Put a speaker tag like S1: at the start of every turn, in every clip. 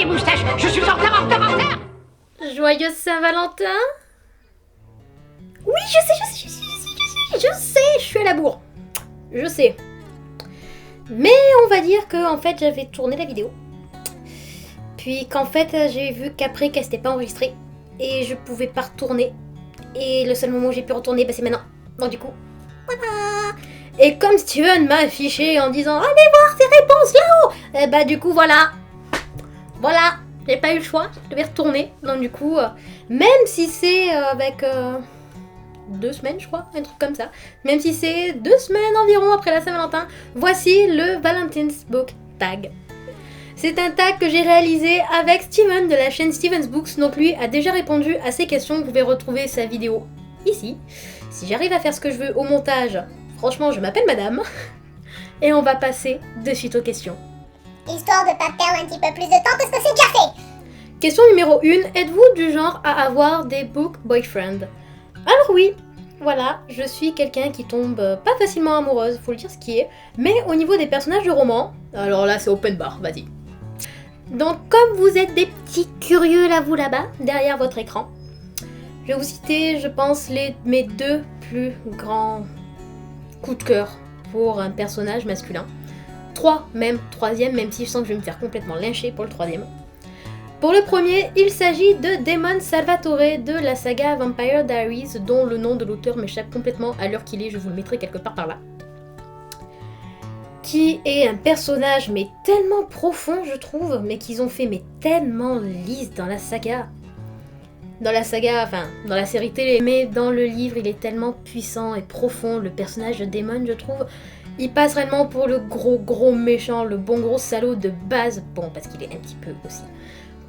S1: les moustaches. Je suis en retard, en retard, en retard.
S2: Joyeuse Saint-Valentin? Oui, je sais, je suis à la bourre. Je sais. Mais on va dire que en fait j'avais tourné la vidéo. Puis qu'en fait j'ai vu qu'après qu'elle s'était pas enregistrée. Et je pouvais pas retourner. Et le seul moment où j'ai pu retourner, c'est maintenant. Donc du coup, voilà. Et comme Steven m'a affiché en disant allez voir ces réponses là-haut, et bah du coup voilà, j'ai pas eu le choix, je devais retourner. Donc du coup, même si c'est avec 2 semaines je crois, un truc comme ça, même si c'est 2 semaines environ après la Saint-Valentin, voici le Valentine's Book Tag. C'est un tag que j'ai réalisé avec Steven de la chaîne Steven's Books, donc lui a déjà répondu à ces questions, vous pouvez retrouver sa vidéo ici. Si j'arrive à faire ce que je veux au montage, franchement je m'appelle madame. Et on va passer de suite aux questions.
S3: Histoire de pas perdre un petit peu plus de temps parce que c'est déjà fait.
S2: Question numéro 1, êtes-vous du genre à avoir des book boyfriends? Alors oui, voilà, je suis quelqu'un qui tombe pas facilement amoureuse, faut le dire ce qui est, mais au niveau des personnages de romans, alors là c'est open bar, vas-y. Donc comme vous êtes des petits curieux là, vous là-bas, derrière votre écran, je vais vous citer, je pense, mes 2 plus grands coups de cœur pour un personnage masculin. 3 même, 3e, même si je sens que je vais me faire complètement lyncher pour le 3e. Pour le premier, il s'agit de Damon Salvatore de la saga Vampire Diaries, dont le nom de l'auteur m'échappe complètement à l'heure qu'il est, je vous le mettrai quelque part par là. Qui est un personnage mais tellement profond je trouve, mais qu'ils ont fait mais tellement lisse dans la saga. Dans la série télé, mais dans le livre il est tellement puissant et profond, le personnage de Damon je trouve. Il passe réellement pour le gros méchant, le bon gros salaud de base, bon parce qu'il est un petit peu aussi,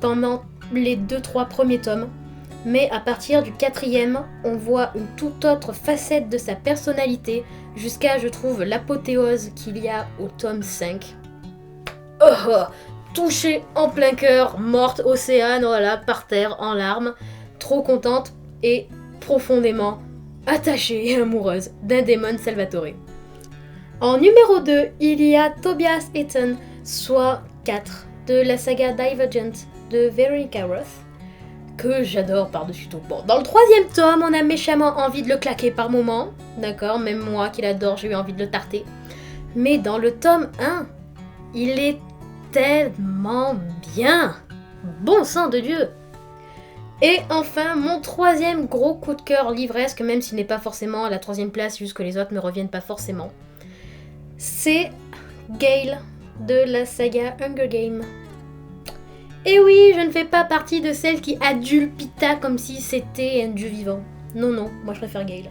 S2: pendant les 2-3 premiers tomes. Mais à partir du 4e, on voit une toute autre facette de sa personnalité, jusqu'à, je trouve, l'apothéose qu'il y a au tome 5. Touchée en plein cœur, morte, Océane, voilà, par terre, en larmes, trop contente et profondément attachée et amoureuse d'un Damon Salvatore. En numéro 2, il y a Tobias Eaton, soit 4, de la saga Divergent de Veronica Roth, que j'adore par-dessus tout. Bon, dans le 3e tome, on a méchamment envie de le claquer par moments, d'accord, même moi qui l'adore, j'ai eu envie de le tarter. Mais dans le tome 1, il est tellement bien, bon sang de Dieu. Et enfin, mon 3e gros coup de cœur livresque, même s'il n'est pas forcément à la 3e place, juste que les autres ne reviennent pas forcément, c'est Gale de la saga Hunger Games. Et oui, je ne fais pas partie de celles qui adulent Pita comme si c'était un dieu vivant. Non, moi je préfère Gale.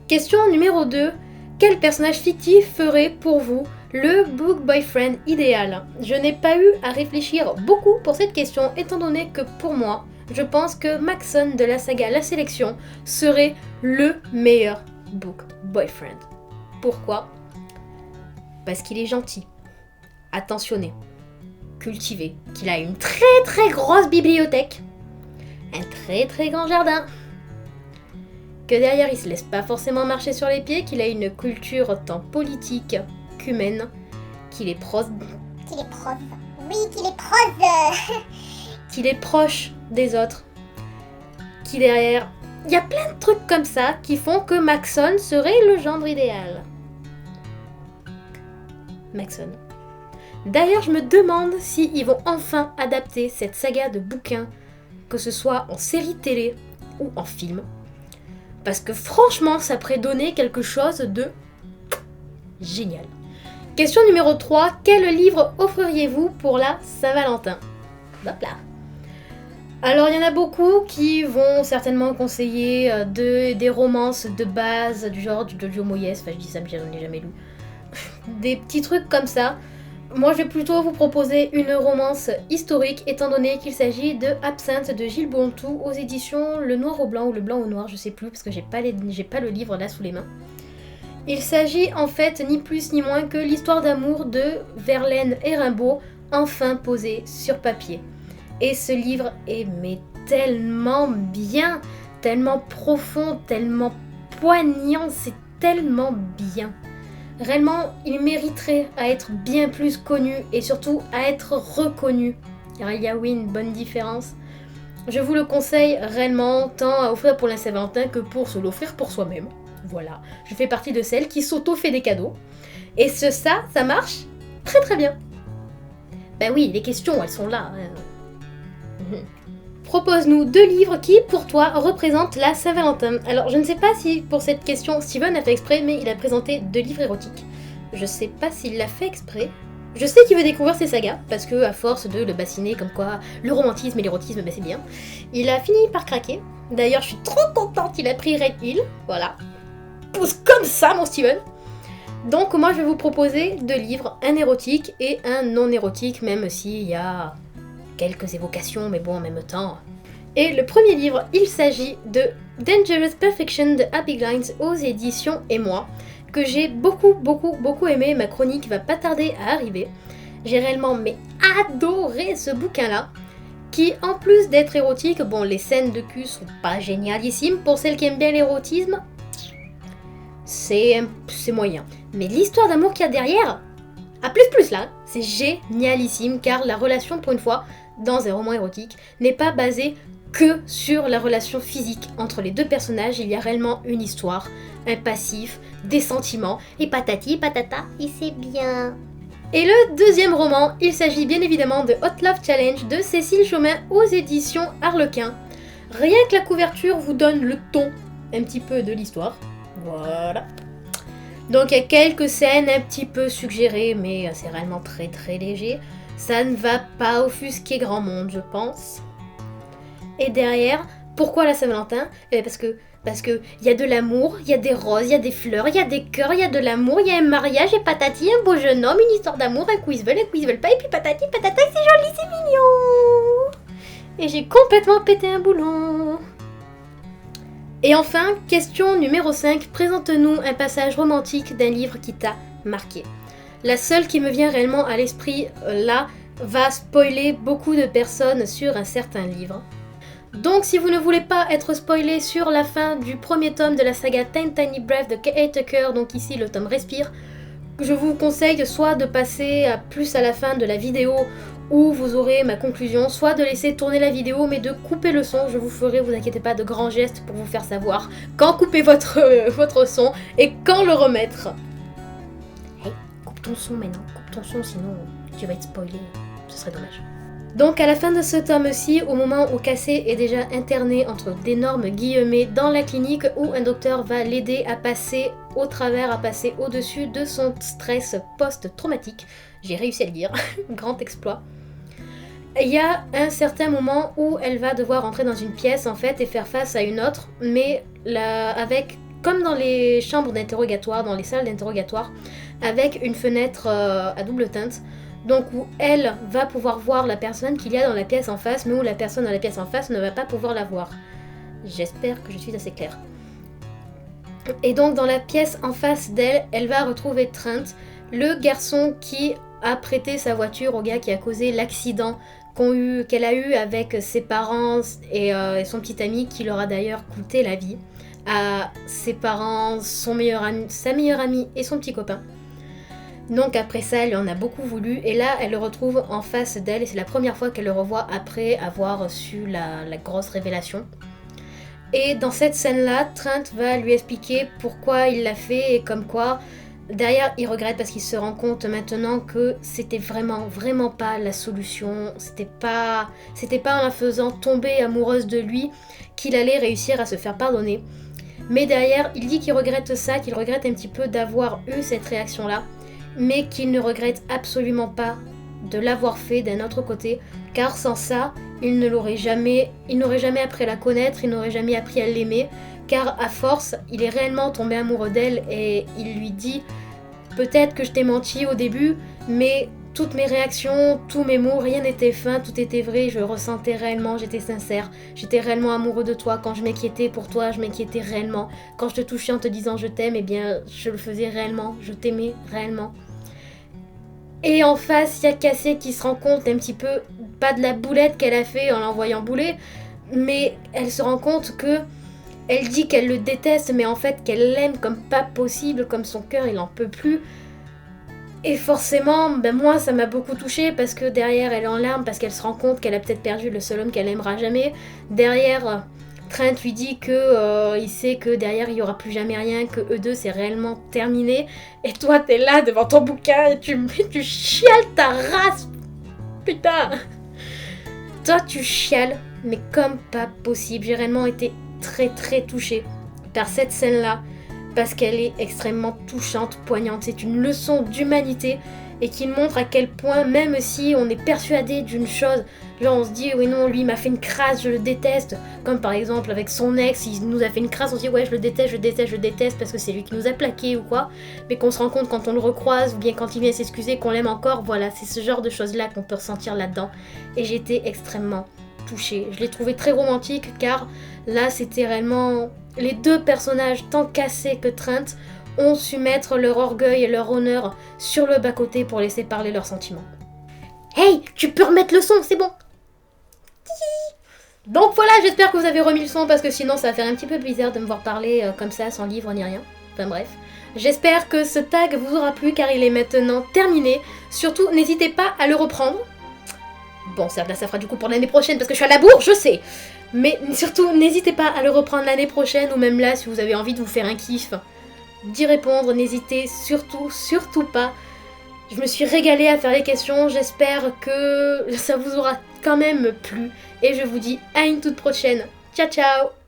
S2: Question numéro 2. Quel personnage fictif ferait pour vous le book boyfriend idéal? Je n'ai pas eu à réfléchir beaucoup pour cette question, étant donné que pour moi, je pense que Maxon de la saga La Sélection serait le meilleur book boyfriend. Pourquoi? Parce qu'il est gentil, attentionné, cultivé, qu'il a une très grosse bibliothèque, un très grand jardin, que derrière il se laisse pas forcément marcher sur les pieds, qu'il a une culture tant politique qu'humaine, qu'il est proche qu'il est proche des autres, qui derrière, il y a plein de trucs comme ça qui font que Maxon serait le gendre idéal. Maxon. D'ailleurs, je me demande s'ils vont enfin adapter cette saga de bouquins, que ce soit en série télé ou en film. Parce que franchement, ça pourrait donner quelque chose de génial. Question numéro 3. Quel livre offririez-vous pour la Saint-Valentin? Hop là. Alors, il y en a beaucoup qui vont certainement conseiller des romances de base, du genre du Jojo Moyes, enfin je dis ça mais je n'en ai jamais lu. Des petits trucs comme ça. Moi, je vais plutôt vous proposer une romance historique, étant donné qu'il s'agit de Absinthe de Gilles Bontou aux éditions Le Noir au Blanc ou Le Blanc au Noir, je sais plus, parce que j'ai pas le livre là sous les mains. Il s'agit en fait ni plus ni moins que l'histoire d'amour de Verlaine et Rimbaud, enfin posée sur papier. Et ce livre est tellement bien, tellement profond, tellement poignant, c'est tellement bien. Réellement, il mériterait à être bien plus connu et surtout à être reconnu car il y a oui une bonne différence. Je vous le conseille réellement, tant à offrir pour la Saint-Valentin que pour se l'offrir pour soi-même. Voilà, je fais partie de celles qui s'auto-fait des cadeaux. Et ça marche très très bien. Ben oui, les questions, elles sont là. Propose-nous 2 livres qui, pour toi, représentent la Saint-Valentin. Alors, je ne sais pas si, pour cette question, Steven a fait exprès, mais il a présenté 2 livres érotiques. Je sais pas s'il l'a fait exprès. Je sais qu'il veut découvrir ses sagas, parce que, à force de le bassiner comme quoi le romantisme et l'érotisme, ben c'est bien, il a fini par craquer. D'ailleurs, je suis trop contente qu'il a pris Red Hill. Voilà. Pousse comme ça, mon Steven. Donc, moi, je vais vous proposer 2 livres, un érotique et un non érotique, même s'il y a quelques évocations, mais bon, en même temps. Et le premier livre, il s'agit de Dangerous Perfection de Abigail aux éditions Et Moi, que j'ai beaucoup aimé. Ma chronique va pas tarder à arriver. J'ai réellement adoré ce bouquin-là, qui en plus d'être érotique, bon, les scènes de cul sont pas génialissimes. Pour celles qui aiment bien l'érotisme, c'est moyen. Mais l'histoire d'amour qu'il y a derrière, à plus là, c'est génialissime, car la relation, pour une fois, dans un roman érotique, n'est pas basée que sur la relation physique entre les 2 personnages. Il y a réellement une histoire, un passif, des sentiments, et patati patata, et c'est bien. Et le deuxième roman, il s'agit bien évidemment de Hot Love Challenge de Cécile Chaumin aux éditions Harlequin. Rien que la couverture vous donne le ton un petit peu de l'histoire. Voilà. Donc il y a quelques scènes un petit peu suggérées, mais c'est réellement très léger. Ça ne va pas offusquer grand monde, je pense. Et derrière, pourquoi la Saint-Valentin ? Parce que il y a de l'amour, il y a des roses, il y a des fleurs, il y a des cœurs, il y a de l'amour, il y a un mariage et patati, un beau jeune homme, une histoire d'amour, un coup ils se veulent pas, et puis patati patata, c'est joli, c'est mignon. Et j'ai complètement pété un boulon. Et enfin, question numéro 5, présente-nous un passage romantique d'un livre qui t'a marqué. La seule qui me vient réellement à l'esprit là va spoiler beaucoup de personnes sur un certain livre. Donc si vous ne voulez pas être spoilé sur la fin du premier tome de la saga Tiny Breath de Kate Tucker, donc ici le tome Respire, je vous conseille soit de passer plus à la fin de la vidéo où vous aurez ma conclusion, soit de laisser tourner la vidéo mais de couper le son. Je vous ferai, vous inquiétez pas, de grands gestes pour vous faire savoir quand couper votre son et quand le remettre. Hey, coupe ton son maintenant, coupe ton son sinon tu vas être spoilé, ce serait dommage. Donc à la fin de ce tome-ci, au moment où Cassé est déjà interné entre d'énormes guillemets dans la clinique où un docteur va l'aider à passer au travers, à passer au-dessus de son stress post-traumatique, j'ai réussi à le dire, grand exploit. Il y a un certain moment où elle va devoir entrer dans une pièce en fait et faire face à une autre, mais avec, comme dans les chambres d'interrogatoire, dans les salles d'interrogatoire, avec une fenêtre à double teinte. Donc où elle va pouvoir voir la personne qu'il y a dans la pièce en face, mais où la personne dans la pièce en face ne va pas pouvoir la voir. J'espère que je suis assez claire. Et donc dans la pièce en face d'elle, elle va retrouver Trent, le garçon qui a prêté sa voiture au gars qui a causé l'accident qu'elle a eu avec ses parents et son petit ami, qui leur a d'ailleurs coûté la vie, à ses parents, sa meilleure amie et son petit copain. Donc après ça, elle lui en a beaucoup voulu, et là elle le retrouve en face d'elle, et c'est la première fois qu'elle le revoit après avoir su la grosse révélation. Et dans cette scène-là, Trent va lui expliquer pourquoi il l'a fait, et comme quoi, derrière il regrette parce qu'il se rend compte maintenant que c'était vraiment pas la solution, c'était pas en la faisant tomber amoureuse de lui qu'il allait réussir à se faire pardonner. Mais derrière, il dit qu'il regrette ça, qu'il regrette un petit peu d'avoir eu cette réaction-là, mais qu'il ne regrette absolument pas de l'avoir fait d'un autre côté, car sans ça, il n'aurait jamais appris à la connaître, il n'aurait jamais appris à l'aimer, car à force, il est réellement tombé amoureux d'elle, et il lui dit « Peut-être que je t'ai menti au début, mais toutes mes réactions, tous mes mots, rien n'était fin, tout était vrai, je ressentais réellement, j'étais sincère, j'étais réellement amoureux de toi, quand je m'inquiétais pour toi, je m'inquiétais réellement, quand je te touchais en te disant je t'aime, eh bien je le faisais réellement, je t'aimais réellement. » Et en face, il y a Cassé qui se rend compte un petit peu, pas de la boulette qu'elle a fait en l'envoyant bouler, mais elle se rend compte que elle dit qu'elle le déteste, mais en fait qu'elle l'aime comme pas possible, comme son cœur il en peut plus. Et forcément, ben moi ça m'a beaucoup touchée parce que derrière elle est en larmes parce qu'elle se rend compte qu'elle a peut-être perdu le seul homme qu'elle aimera jamais. Derrière, Trent lui dit que il sait que derrière il y aura plus jamais rien, que eux deux c'est réellement terminé. Et toi t'es là devant ton bouquin et tu chiales ta race, putain. Toi tu chiales, mais comme pas possible. J'ai réellement été très très touchée par cette scène-là. Parce qu'elle est extrêmement touchante, poignante. C'est une leçon d'humanité et qui montre à quel point, même si on est persuadé d'une chose, genre on se dit oui non, lui il m'a fait une crasse, je le déteste, comme par exemple avec son ex, il nous a fait une crasse, on se dit ouais je le déteste parce que c'est lui qui nous a plaqué ou quoi, mais qu'on se rend compte quand on le recroise ou bien quand il vient s'excuser qu'on l'aime encore, voilà, c'est ce genre de choses là qu'on peut ressentir là-dedans. Et j'étais extrêmement touchée. Je l'ai trouvé très romantique car là c'était réellement les deux personnages tant Cassie que Trent ont su mettre leur orgueil et leur honneur sur le bas-côté pour laisser parler leurs sentiments. Hey, tu peux remettre le son, c'est bon. Donc voilà, j'espère que vous avez remis le son parce que sinon ça va faire un petit peu bizarre de me voir parler comme ça sans livre ni rien. Enfin bref. J'espère que ce tag vous aura plu car il est maintenant terminé. Surtout, n'hésitez pas à le reprendre. Bon, ça fera du coup pour l'année prochaine parce que je suis à la bourre, je sais. Mais surtout, n'hésitez pas à le reprendre l'année prochaine ou même là si vous avez envie de vous faire un kiff, d'y répondre. N'hésitez surtout pas. Je me suis régalée à faire les questions. J'espère que ça vous aura quand même plu. Et je vous dis à une toute prochaine. Ciao ciao.